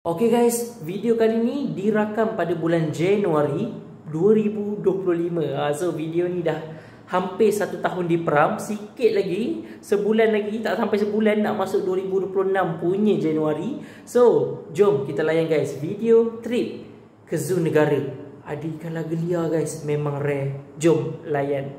Okay guys, video kali ni dirakam pada bulan Januari 2025. So video ni dah hampir 1 tahun diperam. Sikit lagi, sebulan lagi, tak sampai sebulan nak masuk 2026 punya Januari. So jom kita layan guys video trip ke zoo negara. Ada ikan laga liar guys, memang rare. Jom layan.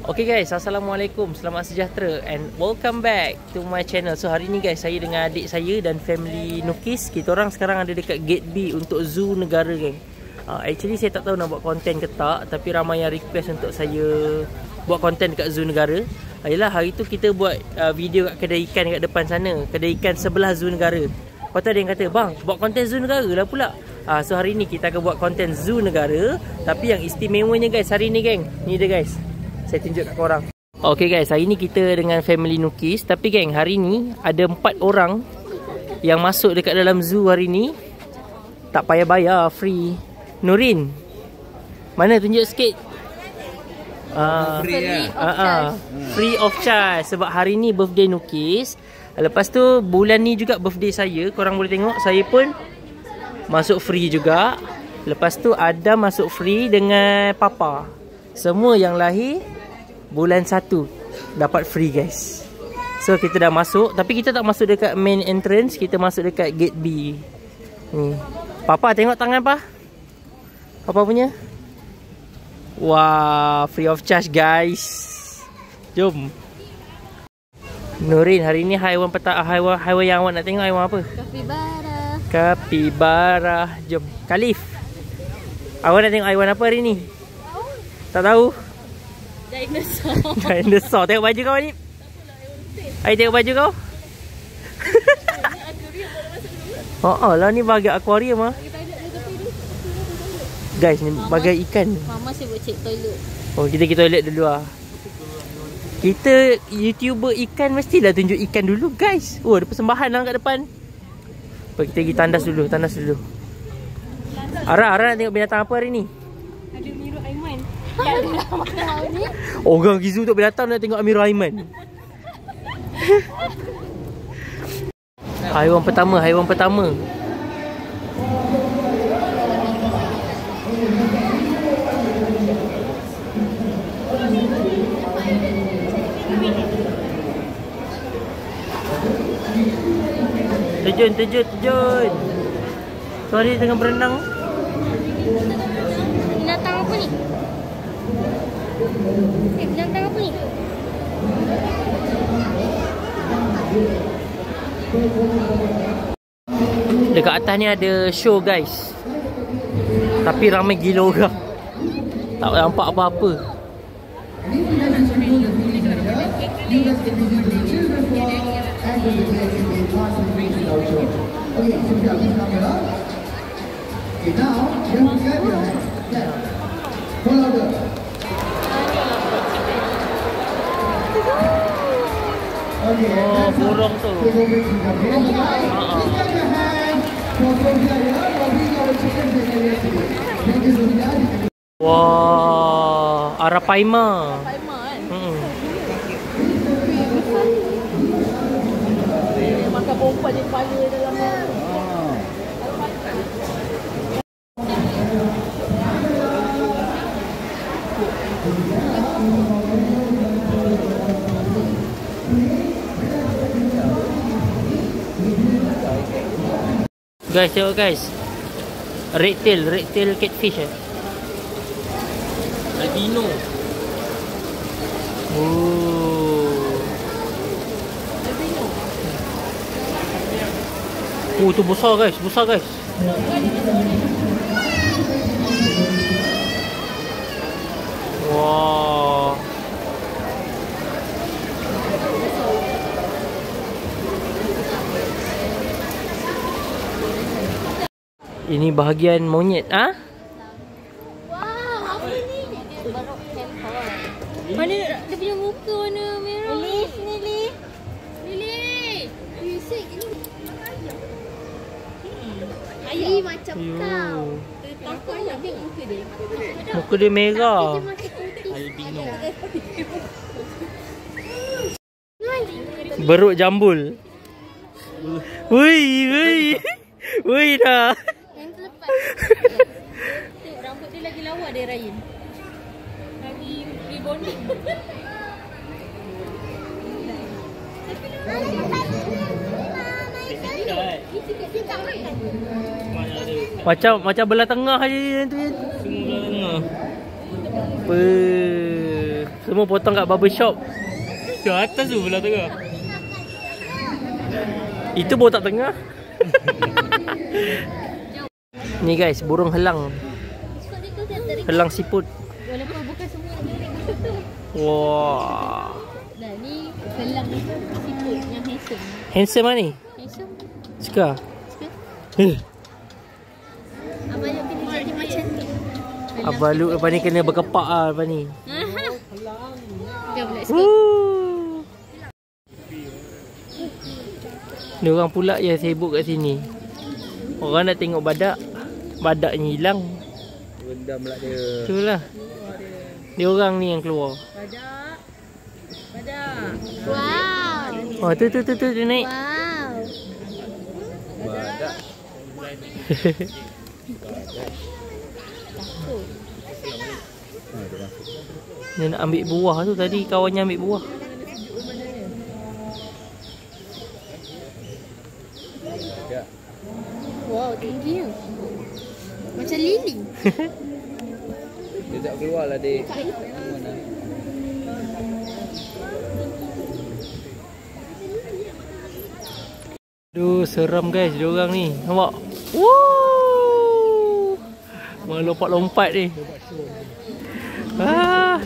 Okay guys, Assalamualaikum, selamat sejahtera and welcome back to my channel. So hari ni guys, saya dengan adik saya dan family Nukis, kita orang sekarang ada dekat Gate B untuk zoo negara geng. Actually saya tak tahu nak buat konten ke tak, tapi ramai yang request untuk saya buat konten dekat zoo negara. Yalah, hari tu kita buat video kat kedai ikan dekat depan sana, kedai ikan sebelah zoo negara. Lepas tu ada yang kata, bang buat konten zoo negara lah pula. So hari ni kita akan buat konten zoo negara, tapi yang istimewanya guys hari ni geng, ni dia guys, saya tunjuk kat korang. Okay guys, hari ni kita dengan family Nukis. Tapi geng, hari ni ada 4 orang yang masuk dekat dalam zoo hari ni. Tak payah bayar, free. Nurin, mana tunjuk sikit? Free of charge. Sebab hari ni birthday Nukis. Lepas tu bulan ni juga birthday saya. Korang boleh tengok, saya pun masuk free juga. Lepas tu Adam masuk free dengan Papa. Semua yang lahir bulan 1 dapat free guys. So kita dah masuk, tapi kita tak masuk dekat main entrance, kita masuk dekat gate B. Ni. Papa tengok tangan pa. Papa punya. Wah, free of charge guys. Jom. Nurin, hari ni haiwan yang awak nak tengok haiwan apa? Kapibara. Kapibara. Jom. Khalif, awak nak tengok haiwan apa hari ni? Tak tahu? Dinosaur. Dinosaur. Tengok baju kau ni. Ayo tengok baju kau. Oh lah, ni bahagian akuarium ah. Guys, ni bahagian ikan. Mama saya buat cek toilet. Oh, kita pergi toilet dulu ah. Kita YouTuber ikan mestilah tunjuk ikan dulu guys. Oh, ada persembahan lah kat depan. Kita pergi tandas dulu, Ara nak tengok binatang apa hari ni? Ada Miro Aiman. Ni. Orang gizu untuk binatang nak tengok Amir Rahman. Haiwan pertama. Terjun. Sorry tengah berenang. Binatang apa ni? Binatang apa ni? Dekat atas ni ada show guys. Tapi ramai gila orang. Tak nampak apa-apa. Oh, burung tu. Wah, Arapaima. Makan bomba di kepala dalam Guys, tengok guys. Red tail catfish albino. Oh, tu besar guys. Wah. Ini bahagian monyet ah? Wow, apa ni? Dia baru Mana dia punya muka warna merah. Lili. Ayah macam kau. Takut nak tengok muka dia. Muka dia merah. Dia macam putih. Albino. Beruk jambul. Wui, wui. Wui dah. Yang terlepas. Tengok rambut dia lagi lawa dari Ryan. Lagi rebonding. Macam belah tengah je tu. Semua belah tengah. Apa? Semua potong kat barber shop. Ke atas tu belah tengah. Itu botak tengah. Ni guys, burung helang. Helang siput. Walaupun bukan semua yang Wah. Dah ni kelang siput yang handsome. Handsome lah ni. Handsome. Suka? Abang Lu kena jadi macam tu. Abang Lu lepas ni kena berkepak lah lepas ni. Jom let's go. Woo. Dia orang pula yang sibuk kat sini. Orang nak tengok badak. Badaknya hilang. Rendam pula dia. Itulah. Dia orang ni yang keluar. Badak. Wow. Oh tu dia naik. Wow. Badak. Dia nak ambil buah tu. Tadi kawannya ambil buah. Wow, tinggi tu. Macam lili. Dia tak keluar lah dek. Aduh, seram guys dia orang ni. Nampak? Woo! Melompat-lompat ni. Ah.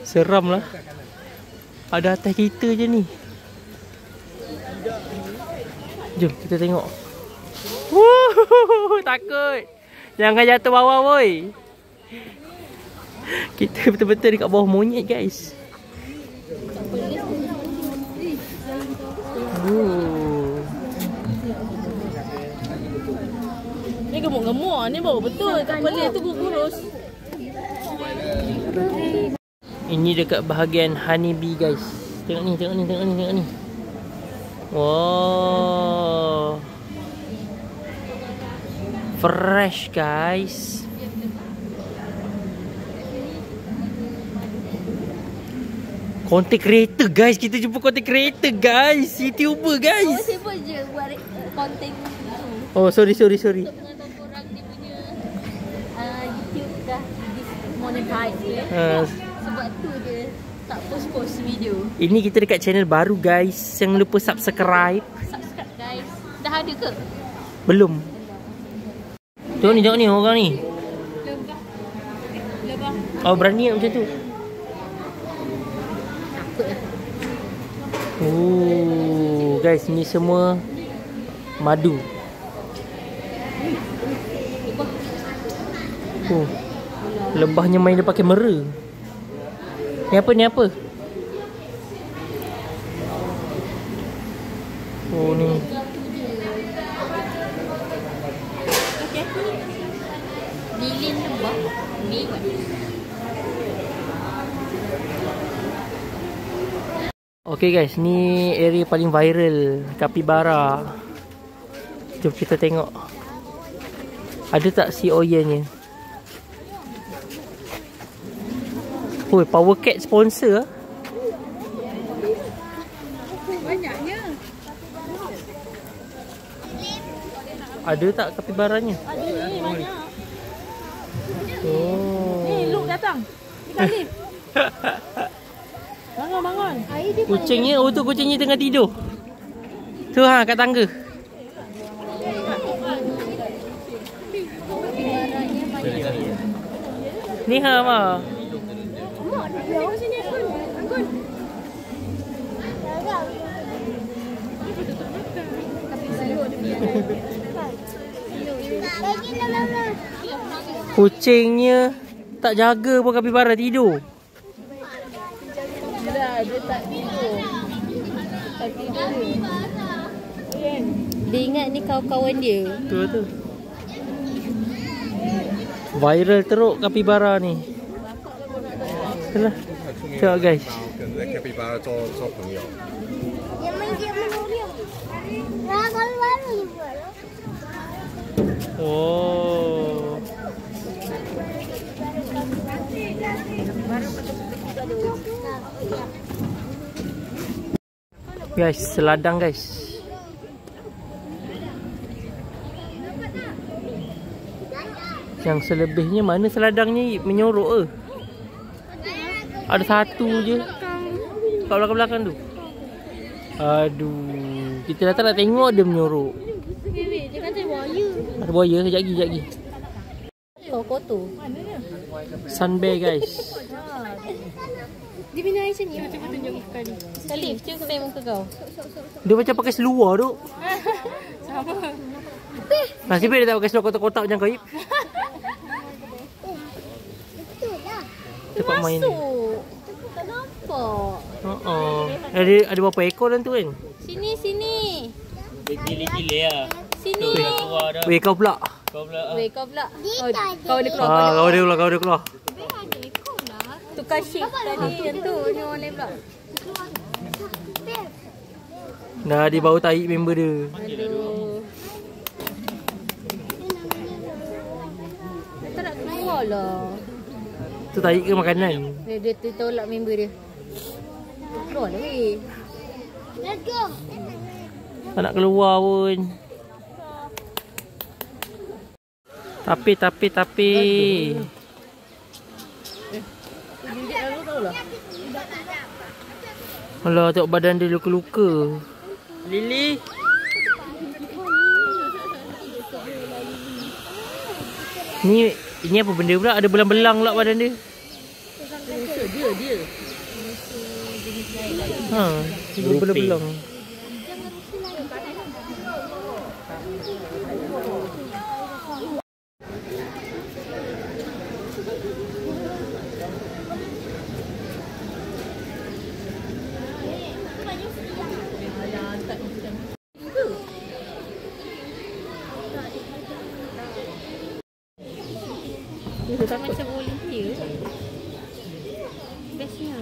Seram lah. Ada atas kita je ni. Jom kita tengok. Woo! Takut. Jangan jatuh bawah boy. Kita betul-betul dekat bawah monyet guys. Ni gemuk-gemuk ni baru betul. Kepala tu kurus. Ini dekat bahagian honeybee guys. Tengok ni, tengok ni, tengok ni, tengok ni. Wow. Fresh guys. Content creator guys. Kita jumpa content creator guys. YouTuber guys. Siapa je buat konten tu. Oh sorry. Untuk pengetahuan korang dia punya YouTube dah monetize dia. Sebab tu dia tak post-post video. Ini kita dekat channel baru guys. Jangan lupa subscribe. Subscribe guys. Dah ada ke? Belum. Tengok ni orang ni. Lebah. Oh berani macam tu. Oh guys, ni semua madu. Oh. Lebahnya main dia pakai mera. Ni apa? Oh ni. Lilin lebah. Ni Okay guys, ni area paling viral Capybara. Jom kita tengok. Ada tak si Oyen ni? Oh, Power Cat sponsor ah. banyaknya. Ada tak Capibaranya? Ada ni banyak. Oh. Ni Luke datang. Kita ni. Bangun. Kucingnya, oh tu kucingnya tengah tidur. Tu ha kat tangga. Ni ha ma. Kucingnya tak jaga pun Capybara tidur. Dia tak tidur. Tak tidur. Dia ingat ni kawan-kawan dia. Tu. Viral teruk kapibara ni. Itulah. Tengok guys. 跟这 capybara 做朋友。 Oh. Guys, seladang guys. Yang selebihnya mana seladangnya menyorok ke? Ada satu je kat belakang-belakang tu. Aduh, kita datang nak tengok dia menyorok. Dia kata buaya. Ada buaya, sekejap lagi. Kotor. Sun bear guys. Dia minum air sini. Cuba tunjuk kali. Salif, cuba kena muka kau. Dia macam pakai seluar tu. Sama. Nasib baik dia tak pakai seluar kotak-kotak macam kau. Tempat main. Tak nampak. Ada berapa ekor dalam tu kan? Sini. Gile-gile lah. Sini. Weh kau pula. Weh, kau pula. Kau dia keluar. Kau dia keluar. Tukar shift tadi yang tu. Ni orang lain pula. Dah dia bau tahi member dia. Aduh. Tak nak keluar lah. Tu tahi ke makanan? Dia tolak member dia. Keluar lah weh. Let's go. Tak nak keluar pun. Tapi. Alah, tengok badan dia luka-luka. Lily. Ini apa benda pula? Ada belang-belang pula badan dia. Dia. Dia belang-belang. Dia macam volunteer. Bestnya.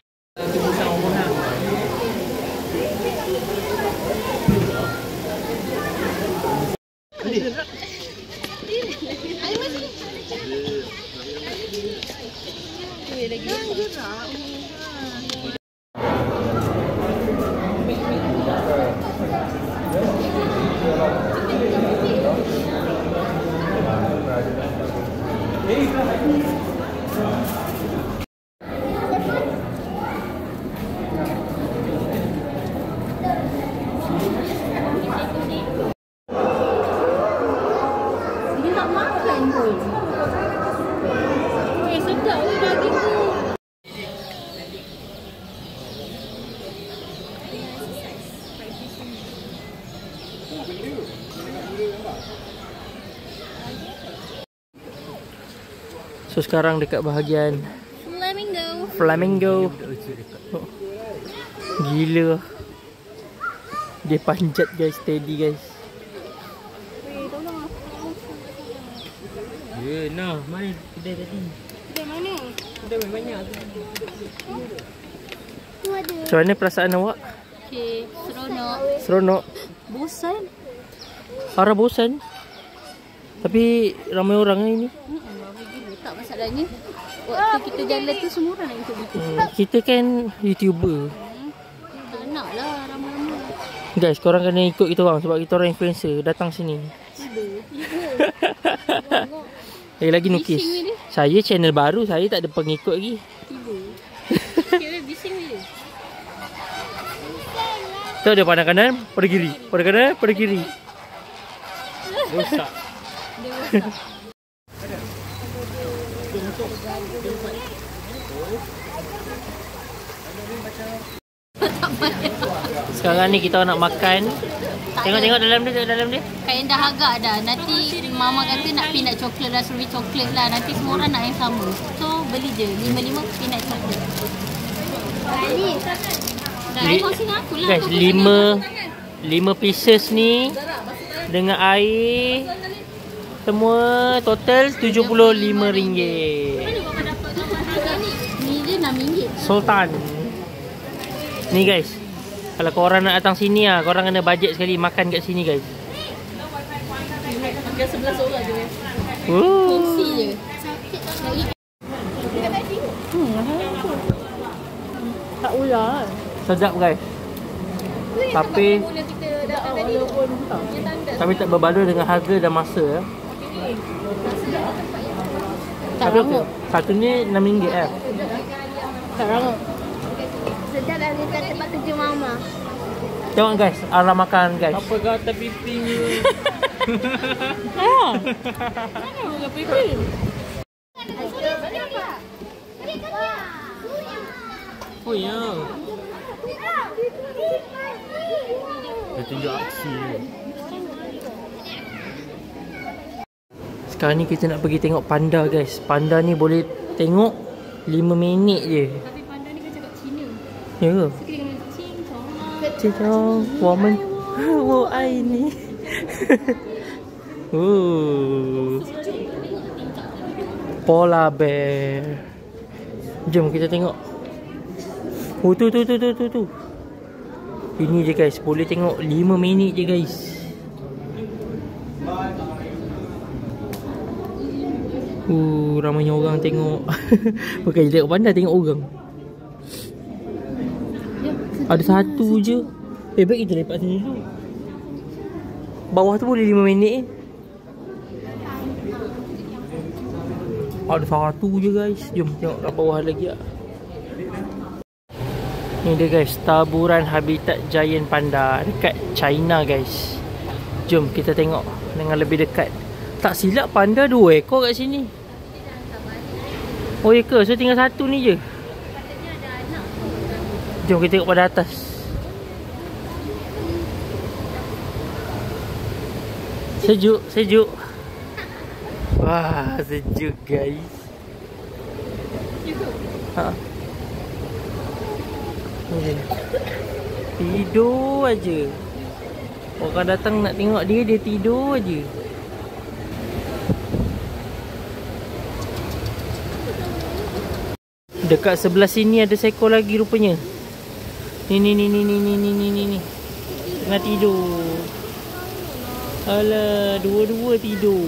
So sekarang dekat bahagian Flamingo. Oh, gila. Dia panjat guys, steady guys. Ya, nah, mana kedai tadi? Kedai mana? Kedai banyak. Macam mana perasaan awak? Okay, Seronok. Bosan? Arah bosan. Tapi ramai orang ni. Tak masalahnya. Waktu kita jalan tu semua orang nak ikut kita. Kita kan YouTuber. Tak nak lah ramai-ramai. Guys, korang kena ikut kita orang sebab kita orang influencer. Datang sini. Lagi nukis. Saya channel baru, saya tak ada pengikut lagi. Kira bising dia. Tu dia pandang kanan, pada kiri. Pada kanan, pada kiri. Rosak. Sekarang ni kita nak makan. Tengok dalam dia. Kain dah agak dah. Nanti mama kata nak peanut chocolate lah, strawberry chocolate lah. Nanti semua orang nak yang sama. So beli je 5 peanut chocolate. Dah, I kongsi dengan aku lah. Guys, 5 pieces ni dengan air semua total RM75. Ni dia RM6. Sultan. Ni guys, kalau korang nak datang sini lah, korang kena bajet sekali makan kat sini guys. Makan 11 orang je. Ooh. Kongsi je. Tak ular. Sedap guys. Tapi tak berbaloi dengan harga dan masa. Tak rangup. Satu ni RM6 Tak rangup. Sedap lah dekat tempat kerja mama. Tengok guys, arah makan guys. Apa kata pipi ni? Bukan pipi. Oh ya. Dia tunjuk aksi. Sekarang ni kita nak pergi tengok panda guys. Panda ni boleh tengok 5 minit je. Tapi panda ni kan cakap Cina. Ya ke? So kita kena cing chong lah. 这种我们我爱你 Polar bear. Jom kita tengok. Oh tu. Ini je guys, boleh tengok 5 minit je guys. Ramainya orang tengok. Bukan je tengok panda, tengok orang. Ada satu je. Baik kita lepak sini dulu. Bawah tu boleh 5 minit. Ada satu je guys. Jom tengok kat bawah lagi lah. Ni dia guys, taburan habitat giant panda dekat China guys. Jom kita tengok dengan lebih dekat. Tak silap panda 2 ekor kat sini. Oh ya ke? So tinggal satu ni je. Jom kita tengok pada atas. Sejuk. Wah, sejuk guys. Ha. Tidur aja. Orang datang nak tengok dia tidur aja. Dekat sebelah sini ada seekor lagi rupanya. Ni. Tengah tidur. Alah, dua-dua tidur.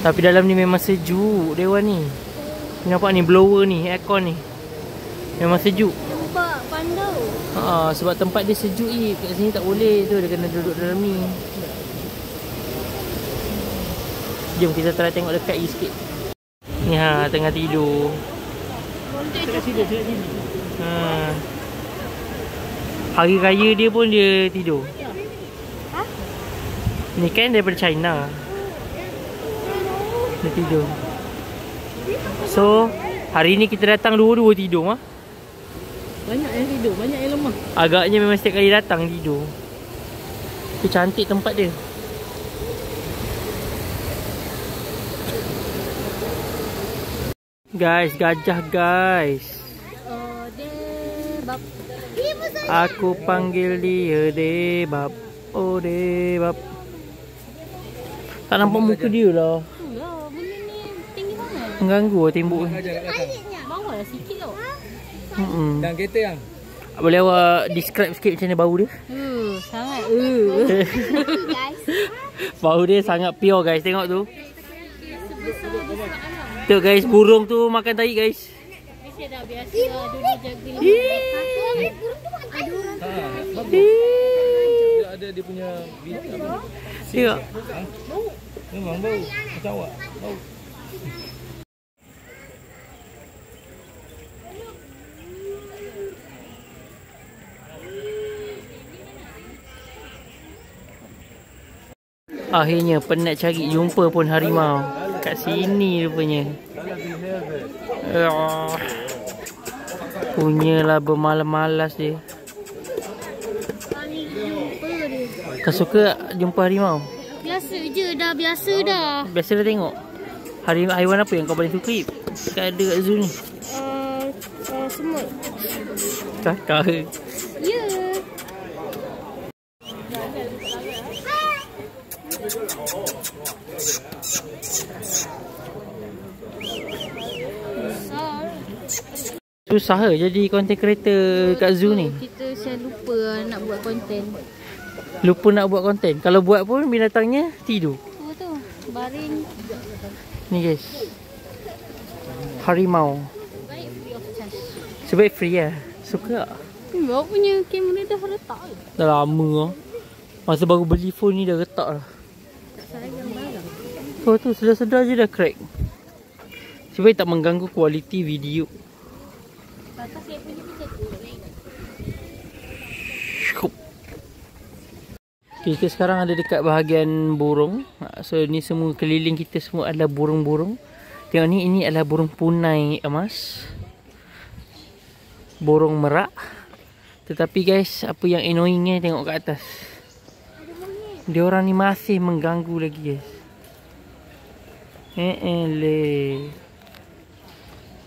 Tapi dalam ni memang sejuk dewan ni. Nampak ni blower ni, aircon ni. Memang sejuk. Nampak panda. Sebab tempat dia sejuk je. Kat sini tak boleh tu, dia kena duduk dalam ni. Jom kita try tengok dekat sikit. Ni tengah tidur. Dekat sini. Hari raya dia pun dia tidur. Ni kan daripada China. Dia tidur. So hari ni kita datang dua-dua tidur. Banyak yang tidur, banyak yang lemah. Agaknya memang setiap kali datang tidur. Tapi cantik tempat dia. Guys, gajah guys. Debab. Aku panggil dia Debab. Oh Debab. Tak nampak muka dia lah. Itulah, benda ni tinggi sangat. Mengganggu tembok ni. Bawah lah sikit tau. Dan kereta yang Boleh awak describe sikit macam mana bau dia? Sangat. Guys. Bau dia sangat pure guys. Tengok tu. Tengok guys, burung tu makan tahi guys. Biasa dah biasa lah. Dulu jaga dia ada dia punya apa? Tengok. Memang bau macam awak. Bau. Akhirnya penat cari jumpa pun harimau. Kat sini rupanya. Punyalah bermalas-malas dia. Kau suka jumpa harimau? Biasa je dah, biasa dah. Biasa dah tengok. Haiwan apa yang kau paling suka? Dekat ada kat zoo ni. Semut. Kakak. Ya. Susah ke jadi content creator kat zoo ni? Kita saya lupa nak buat konten. Lupa nak buat konten. Kalau buat pun binatangnya tidur. Tu baring. Ni guys. Harimau. Baik free of charge. Sebaik free lah. Suka tak? Bawa punya kamera dah letak. Dah lama lah. Masa baru beli phone ni dah retak lah. Saya gambar. Tu sedar-sedar je dah crack. Sebaik tak mengganggu kualiti video. Pasal saya punya pun satu. Kita sekarang ada dekat bahagian burung. So ni semua keliling kita semua adalah burung-burung. Tengok ni, ini adalah burung punai emas. Burung merak. Tetapi guys, apa yang annoyingnya tengok kat atas. Dia orang ni masih mengganggu lagi guys.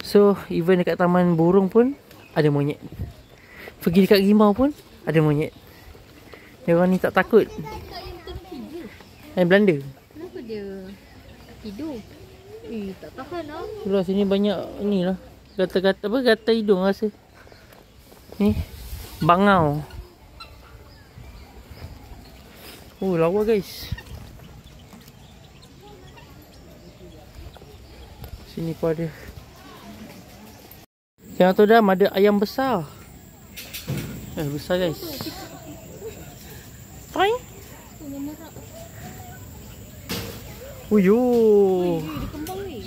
So even dekat taman burung pun ada monyet. Pergi dekat rimau pun ada monyet. Dia orang ni tak takut. Belanda. Kenapa dia tidur? Tak tahan lah. Luar sini banyak ni lah. Gata-gata apa? Gata hidung rasa. Ni. Bangau. Oh, lawa guys. Sini pun ada. Yang tu dah ada ayam besar. Besar guys. Toing. Uyo. Dia kembang ni.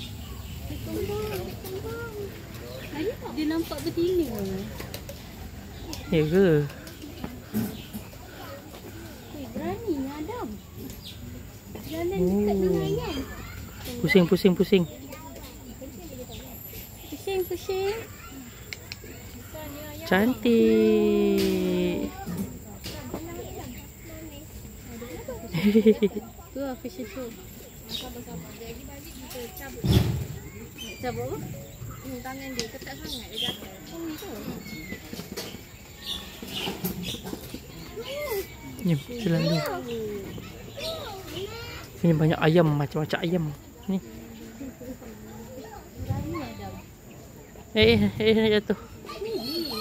Dia kembang. Dia nampak betina. Ya ke? Berani Adam. Jalan dekat dengan kan. Pusing. Pusing. Cantik. Tu lah fashion show. Cabut apa? Tangan dia ketat sangat dia jatuh. Ni tu. Jom, jalan dulu. Sini banyak ayam, macam-macam ayam. Ni. Nak jatuh.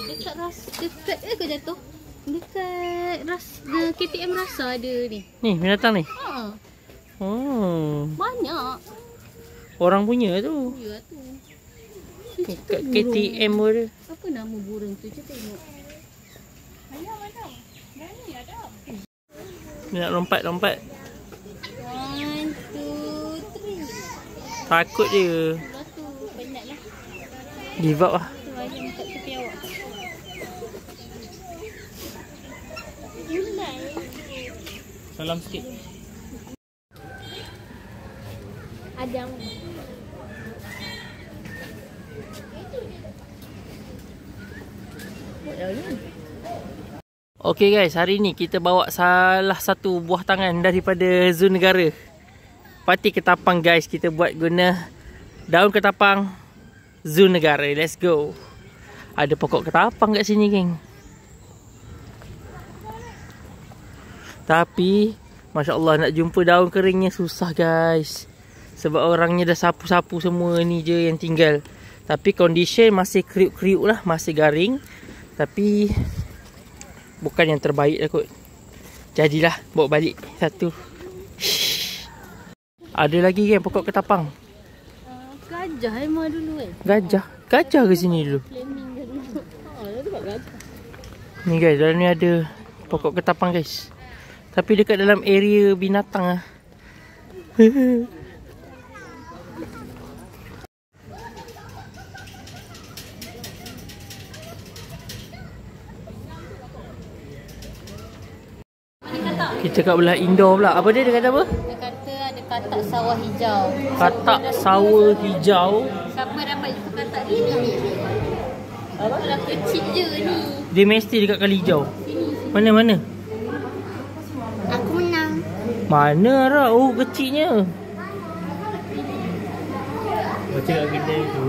Dekat ras, dekat ke jatuh? Dekat ras, KTM Rasa ada ni. Ni, binatang ni? Ha. Oh. Banyak. Orang punya tu. Ya tu. Dekat KTM pun ada. Apa nama burung tu? Cuba tengok. Ayam ada. Berani ada. Dia nak lompat. 1, 2, 3. Takut dia. Lepas tu penat lah. Give up lah. Tu ayam kat tepi awak. Salam sikit. Adam. Okay guys, hari ni kita bawa salah satu buah tangan daripada zoo negara. Parti ketapang guys, kita buat guna daun ketapang zoo negara. Let's go. Ada pokok ketapang kat sini geng. Tapi Masya Allah, nak jumpa daun keringnya susah guys. Sebab orangnya dah sapu-sapu semua ni je yang tinggal. Tapi condition masih kriuk-kriuk lah, masih garing. Tapi bukan yang terbaik lah kot. Jadilah bawa balik satu. Ada lagi kan pokok ketapang? Gajah memang dulu kan? Gajah ke sini dulu? Flaming dah dulu. Dia tempat gajah. Ni guys, dalam ni ada pokok ketapang guys. Tapi dekat dalam area binatang lah. Kita kat belah indoor pula. Apa dia kata apa? Dia kata ada katak sawah hijau. Katak sawah hijau. Siapa dapat jumpa katak ni? Kalau kecil je ni. Dia mesti dekat kali hijau. Mana? Aku menang. Mana Ara? Oh kecilnya. Baca kat kedai tu.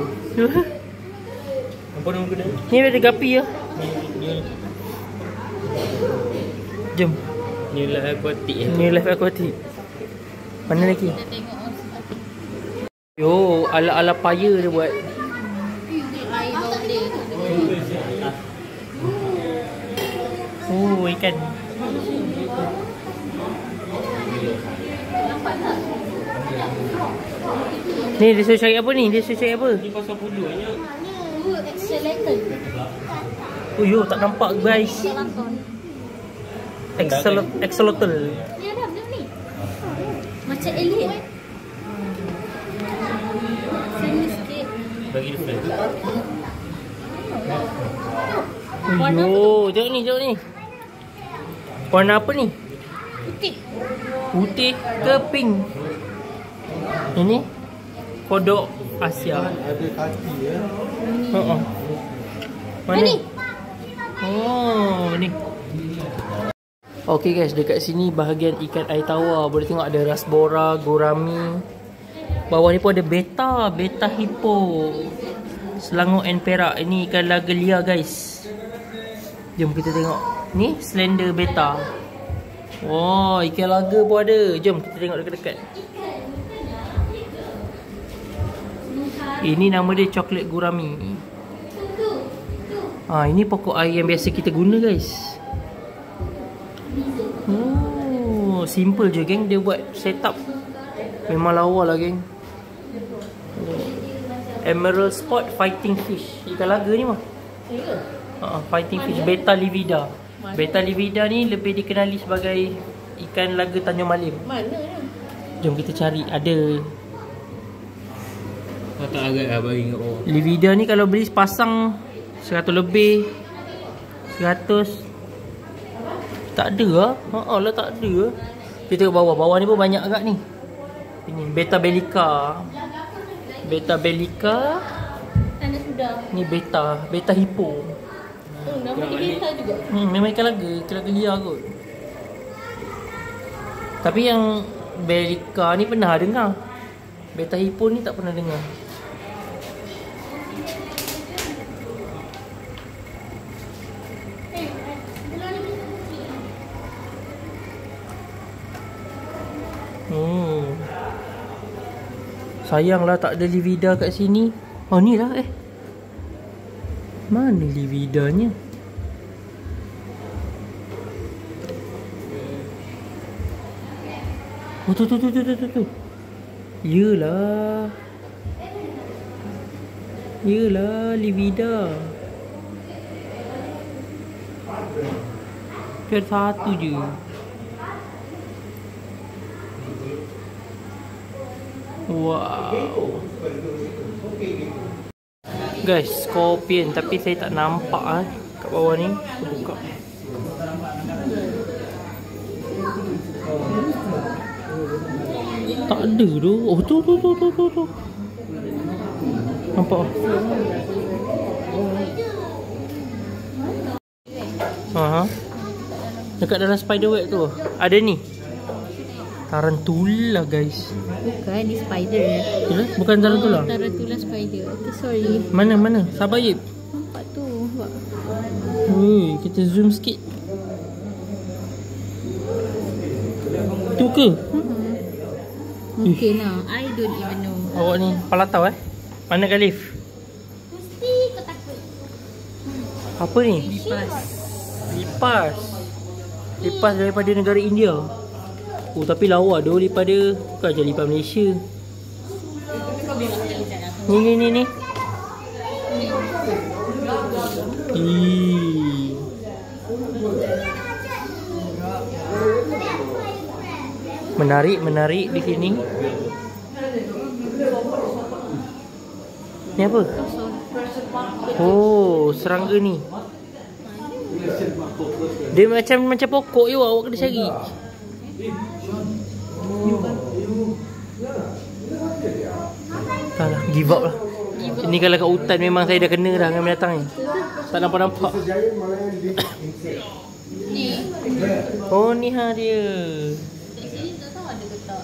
Apa nama kedai? Ni ada gapi ya. Jom. New Life Aquatic. New Life Aquatic. Mana lagi? Kita tengok Yo, ala-ala paya dia buat. air laut dia. Oh, ikan. Nampak tak? Ni dia suruh cari apa ni? Dia suruh cari apa? Ni pasal bulunya. Axolotl. Oh yo, tak nampak guys. Axolotl. Ni ada benda ni. Macam alien. Sini sikit. Bagi dia flash. Oh yo, tengok ni. Warna apa ni? Putih. Putih ke pink? Ini kodok Asia. Ada kaki ya. Mana ni? Oh, ni. Okay guys, dekat sini bahagian ikan air tawar. Boleh tengok ada rasbora, gurami. Bawah ni pun ada beta hippo. Selangor and perak. Ini ikan laga liar guys. Jom kita tengok. Ni slender beta. Wah, ikan laga pun ada. Jom kita tengok dekat-dekat. Ini nama dia coklat gurami. Ini pokok air yang biasa kita guna guys. Oh, simple je geng. Dia buat setup memang lawa lah geng. Emerald spot fighting fish. Ikan laga ni mah. Fighting fish beta livida. Beta livida ni lebih dikenali sebagai ikan laga Tanjung Malim. Mana? Jom kita cari. Ada Tak agak lah bagi kat bawah. livida ni kalau beli sepasang 100 lebih. 100. Tak ada lah. Lah tak ada lah. Kita tengok bawah. Bawah ni pun banyak agak ni. Ini beta bellica. Beta bellica. Tanda sudah. Ni beta hippo. Oh, nama dia beta juga. Memang ikan laga liar kot. Tapi yang bellica ni pernah dengar. Beta hippo ni tak pernah dengar. Sayanglah tak ada livida kat sini. Oh ni lah Mana lividanya? Oh tu. Yelah livida. Cuma satu je. Wow. Guys, scorpion tapi saya tak nampak kat bawah ni. Kita buka. Tak ada tu. Oh tu. Nampak? Dekat dalam spider web tu ada ni. Tarantula guys. Bukan, ni spider. Yalah, bukan tarantula. Tarantula spider. Okay, sorry. Mana? Sabar Yip. Nampak tu. Woi, kita zoom sikit. Tu ke? Mungkin lah. I don't even know. Awak ni palatau Mana Galif? Mesti kau takut. Apa ni? Lipas daripada negara India. Oh tapi lawa doh daripada bukan je lipas Malaysia. Ni. Menarik di sini. Ni apa? Oh, serangga ni. Dia macam pokok je awak kena cari. Alah, give up lah. Ini kalau kat hutan memang saya dah kena dah dengan binatang ni. Tak nampak. Ni. Oh ni dia.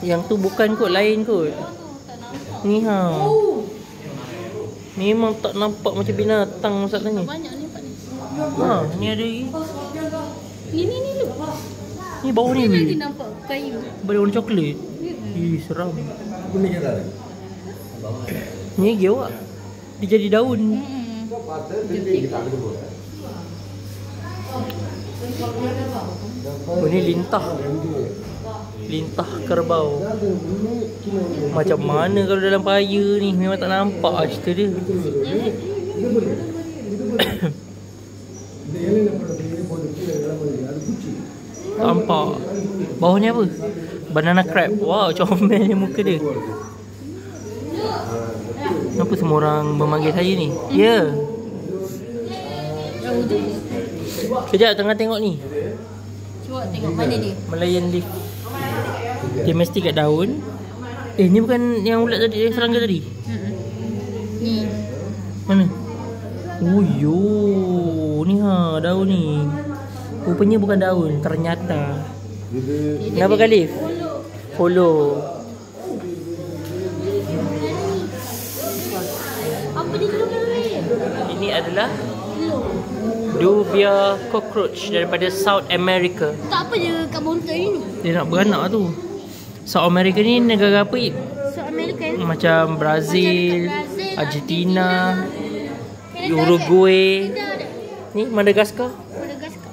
Yang tu bukan kot, lain kot. Ni memang tak nampak macam binatang masalahnya. Banyak ni Pak ni. Ni ada lagi. Ni lu. Ni bau ni. Dia nampak kayu. Warna coklat. Ih, seram. Ni lagi awak. Dia jadi daun. Oh, ni lintah. Lintah kerbau. Macam mana kalau dalam paya ni? Memang tak nampak lah cerita dia. Tak nampak. Bawah ni apa? Banana crab. Wow, comelnya muka dia. Kenapa semua orang memanggil saya ni? Ya. Kejap, tengah tengok ni. Cuba tengok mana dia. Melayan leaf. Dia mesti kat daun. Ni bukan yang ulat tadi, yang serangga tadi? Ni. Mana? Oh yo, ni daun ni. Rupanya bukan daun, ternyata. Kenapa kali? Follow. Apa dia dulu ni? Ini adalah dubia cockroach daripada South America. Tak apa je kat bontot ni. Dia nak beranak tu. South America ni negara apa? So American. Macam Brazil, Brazil, Argentina, Canada Uruguay. ada. Ni Madagaskar. Madagaskar.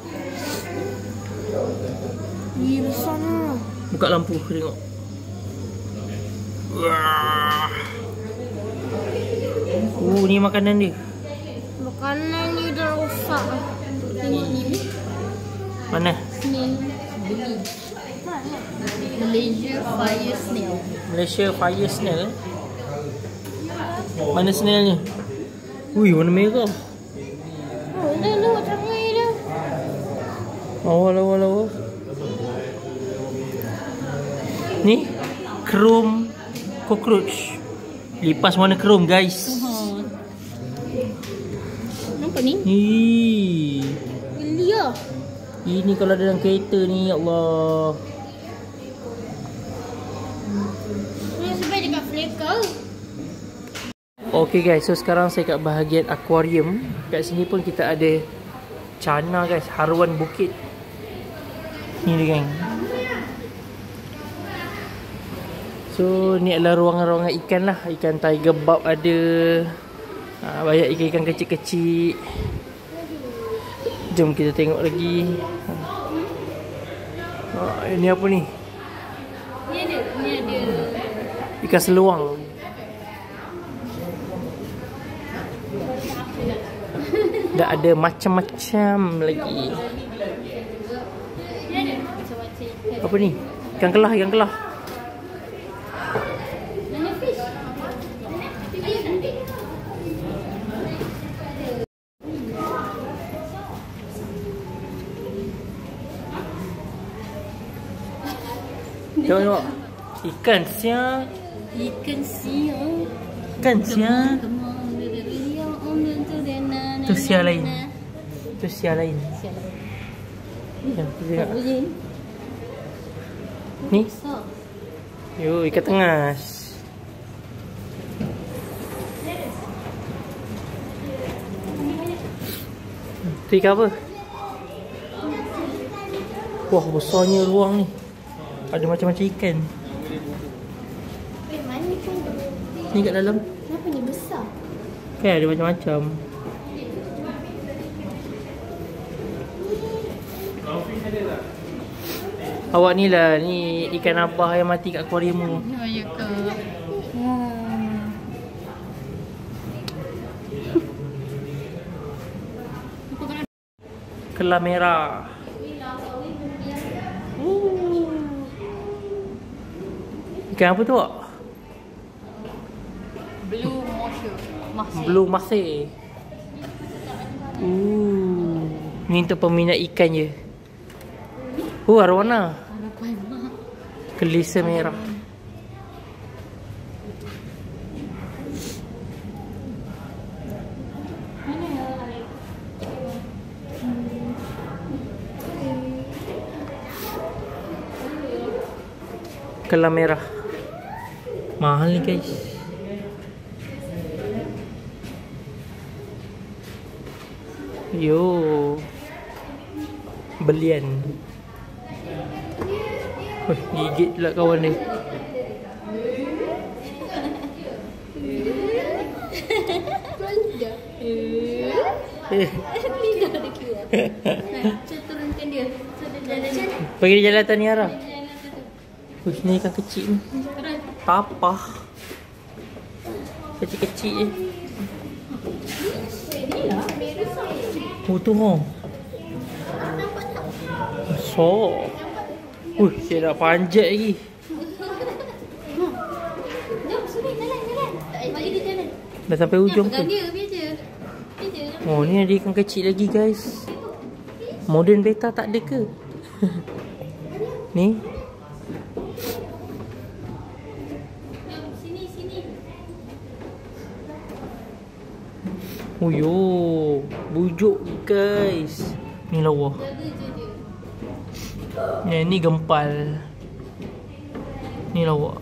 Ni besarnya. Buka lampu tengok. Wah. Ni makanan dia. Makanan ni dah rosak. Tengok ni. Mana? Snail. Beli. Malaysia fire snail. Malaysia fire snail. Mana snailnya? Ui, warna merah. Oh, dah canggih dah. Awal. Ni chrome cockroach. Lipas warna chrome, guys. Nampak ni? Beli lah. Ini kalau ada dalam kereta ni, ya Allah. Ni sebab dekat flicker. Okay guys, so sekarang saya kat bahagian aquarium. Kat sini pun kita ada cana guys, haruan bukit. Ni dia gang. So ni adalah ruangan-ruangan ikan lah. Ikan tiger barb ada. Banyak ikan-ikan kecil-kecil. Jom kita tengok lagi. Ini apa ni? Ni ada. Ikan seluang. Dah ada macam-macam lagi. Ni ada macam-macam. Apa ni? Ikan kelah. Mana fish? Tengok. Ikan sia. Tu sia lain. Ya, tengok. Ni. Yo, ikan tengas. Tu ikan apa? Wah, besarnya ruang ni. Ada macam-macam ikan. Mana ikan? Ni kat dalam. Kenapa ni besar? Kan ada macam-macam. Awak ni lah, ni ikan abah yang mati kat akuarium tu. Ya ke? Kelah merah. Ikan apa tu? Blue Marseille. Ni untuk peminat ikan je. Arwana. Kelisa merah. Kelah merah. Mahal ni guys. Yo. Belian. Gigit pula kawan dia. Lidah dia keluar. Saya turunkan dia. So dia jalan. Pergi dia jalan Taniara. Ni ikan kecil ni. Tapah. Kecil-kecil je. Oh tu ha. Besar. Saya nak panjat lagi. Jom, sini jalan. Bagi dia jalan. Dah sampai ujung tu. Dia, biar je. Oh ni ada ikan kecil lagi guys. Modern beta tak ada ke? Ni. Sini. Oh yo, bujuk guys. Ni lawa. Jaga je dia. Ni gempal. Ni lawa.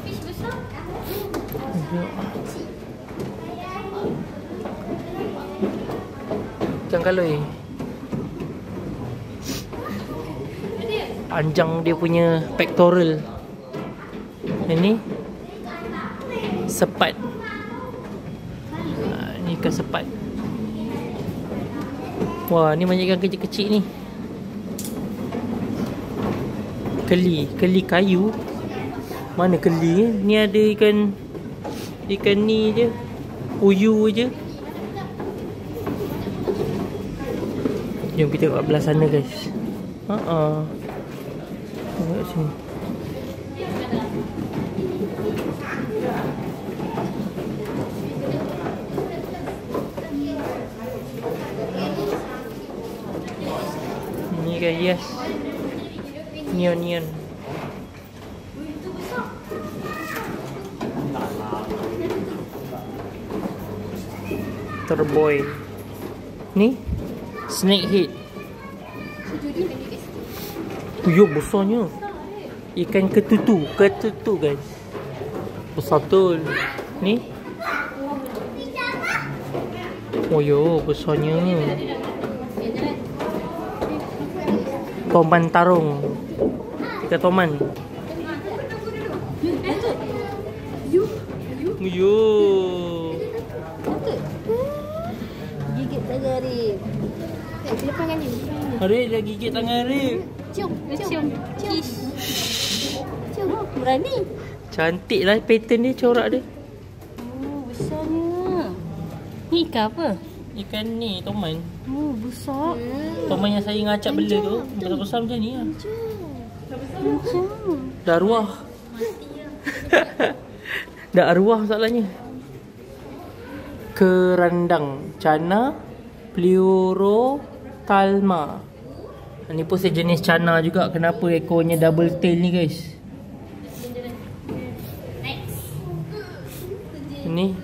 Fish besar. Ikan kaloi. Panjang dia punya pectoral. Ini sepat. Ni ikan sepat. Wah, ni banyak ikan kecil-kecil ni. Keli kayu. Mana keli? Ni ada ikan ni je. Uyu je. Jom kita kat belah sana guys. Tengok sini. Ni guys, yes. Neon. Terboy. Ni snake head. Yo, besarnya. Ikan ketutu guys. Besar betul. Ni. Oh yo, besarnya. Toman tarung. Ikan toman. Yo. Gigit tangan Arif. Lepaskan dia. Arif dah gigit tangan Arif. Cium. Kiss. Cium. Berani. Cantik lah pattern dia, corak dia. Oh, besarnya. Ni ikan apa? Ikan ni, toman. Oh, besar. Toman yang saya ngacak bela tu. Besar-besar macam ni lah. Macam. Dah arwah. Dah arwah masalahnya. Kerandang cana Pleurotalma. Ni pun sejenis cana juga. Kenapa ekornya double tail ni guys? Ni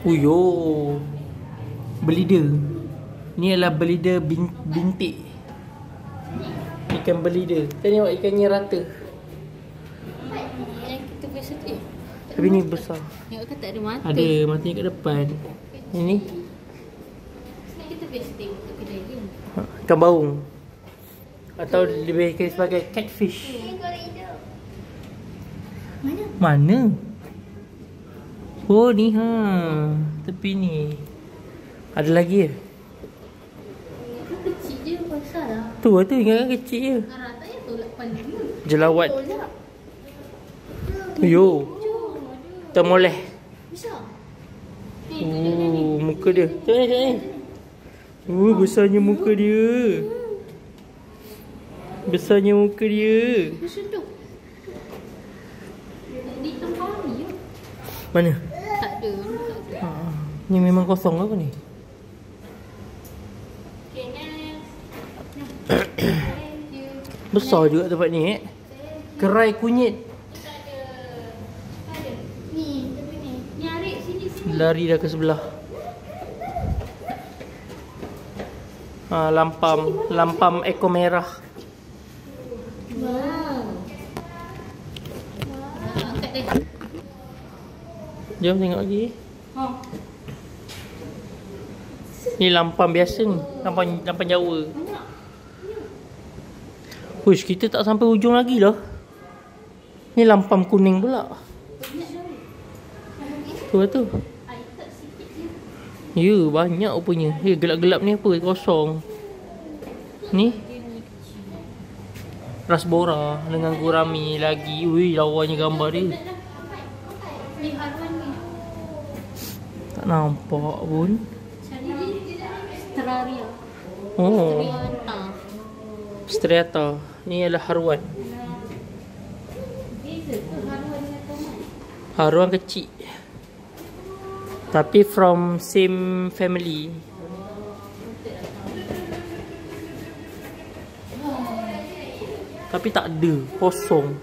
uyo, belida. Ni adalah belida bintik. Ikan belida. Kita tengok ikannya rata. Yang kita biasa tu. Tapi ni besar. Tengok kan tak ada mata. Ada matanya kat depan. Ini Kita biasa tengok kat kedai dia. ikan baung. Atau lebih dikenal sebagai catfish. Mana? Oh ni ha. Tepi ni. Ada lagi ke? Kecil je pasal lah. Tu ingat kecil je. Arah tak payah tolak pandang. Jelawat. Tolak. Yo. Termoleh. Besar. Oh, muka dia. Tengok ni. Besarnya muka dia. Besarnya muka dia. Berseduk. Di tempat ni je. Mana? Tak ada. Ni memang kosong apa ni? Okay, next. Besar juga tempat ni Kerai kunyit. Ni, tapi ni. Ni Arif sini. Lari dah ke sebelah. Lampam ekor merah. Wow. Angkat dia. Jom tengok lagi. Ni lampam biasa ni. Lampam Jawa. Push, kita tak sampai ujung lagi lah. Ni lampam kuning pula. Tu lah tu. Ya, banyak rupanya. Ya, gelap-gelap ni apa? Kosong. Ni Rasbora dengan gurami lagi. Ui, lawanya gambar dia. Tak nampak pun. Terraria. Oh, Striata. Striata. Ni adalah haruan. Haruan kecil. Tapi from same family. Tapi tak ada, kosong.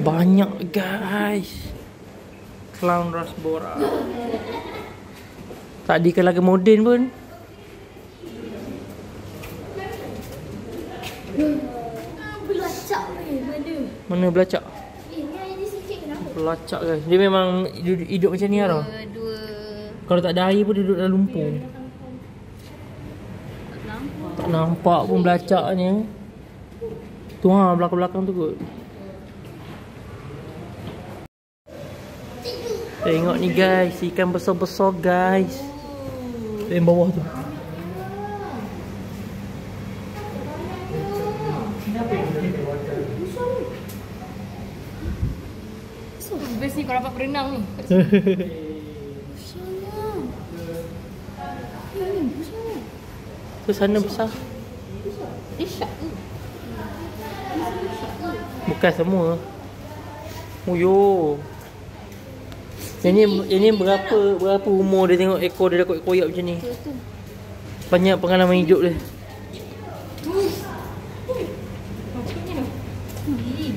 Banyak guys. Clown Rasbora. Tak ada lagu moden pun. Belacak ni mana? Mana belacak? Ni sikit kenapa? Belacak guys. Dia memang hidup macam ni lah. Dua. Kalau tak ada air pun dia duduk dalam lumpur. Tak nampak pun belacaknya. Tu ha, belakang-belakang tu kot. Tengok ni guys, ikan besar-besar guys. Yang bawah tu. Best ni kau dapat berenang ni. Tu sana besar. Isyak tu. Bukan semua. Oh yo. Yang ni berapa umur dia tengok ekor dia dah koyak macam ni. Banyak pengalaman hidup dia.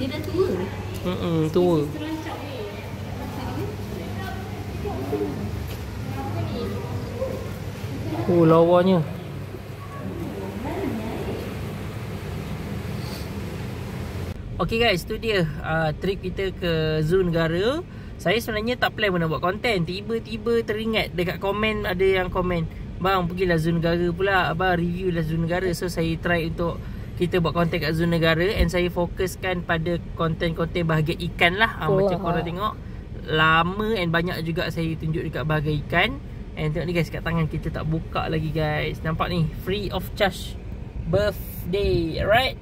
Dia dah tua. Tua. Oh, lawanya. Okay guys, tu dia trip kita ke Zoo Negara. Saya sebenarnya tak plan pun nak buat konten. Tiba-tiba teringat dekat komen, ada yang komen, bang pergilah Zoo Negara pula, abang review lah Zoo Negara. So saya try untuk kita buat konten kat Zoo Negara. And saya fokuskan pada konten-konten bahagian ikan lah. Macam korang tengok, lama and banyak juga saya tunjuk dekat bahagian ikan. And tengok ni guys, kat tangan kita tak buka lagi guys. Nampak ni, free of charge birthday, alright.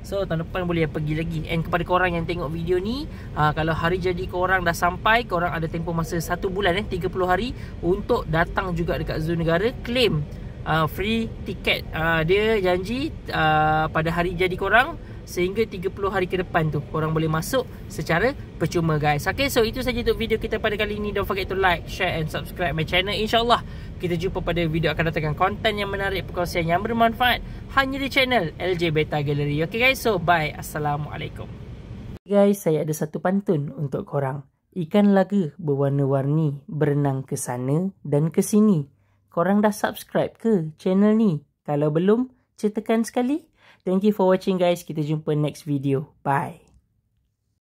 So tahun depan boleh pergi lagi. And kepada korang yang tengok video ni, kalau hari jadi korang dah sampai, korang ada tempoh masa 1 bulan 30 hari untuk datang juga dekat Zoo Negara, claim free tiket. Dia janji pada hari jadi korang sehingga 30 hari ke depan tu korang boleh masuk secara percuma guys. Okay, so itu saja untuk video kita pada kali ini. Don't forget to like, share and subscribe my channel. InsyaAllah kita jumpa pada video akan datang, konten yang menarik, perkongsian yang bermanfaat hanya di channel LJ Beta Gallery. Okay guys, so bye. Assalamualaikum. Guys, saya ada satu pantun untuk korang. Ikan laga berwarna-warni berenang ke sana dan ke sini. Korang dah subscribe ke channel ni? Kalau belum, cetekan sekali. Thank you for watching guys. Kita jumpa next video. Bye.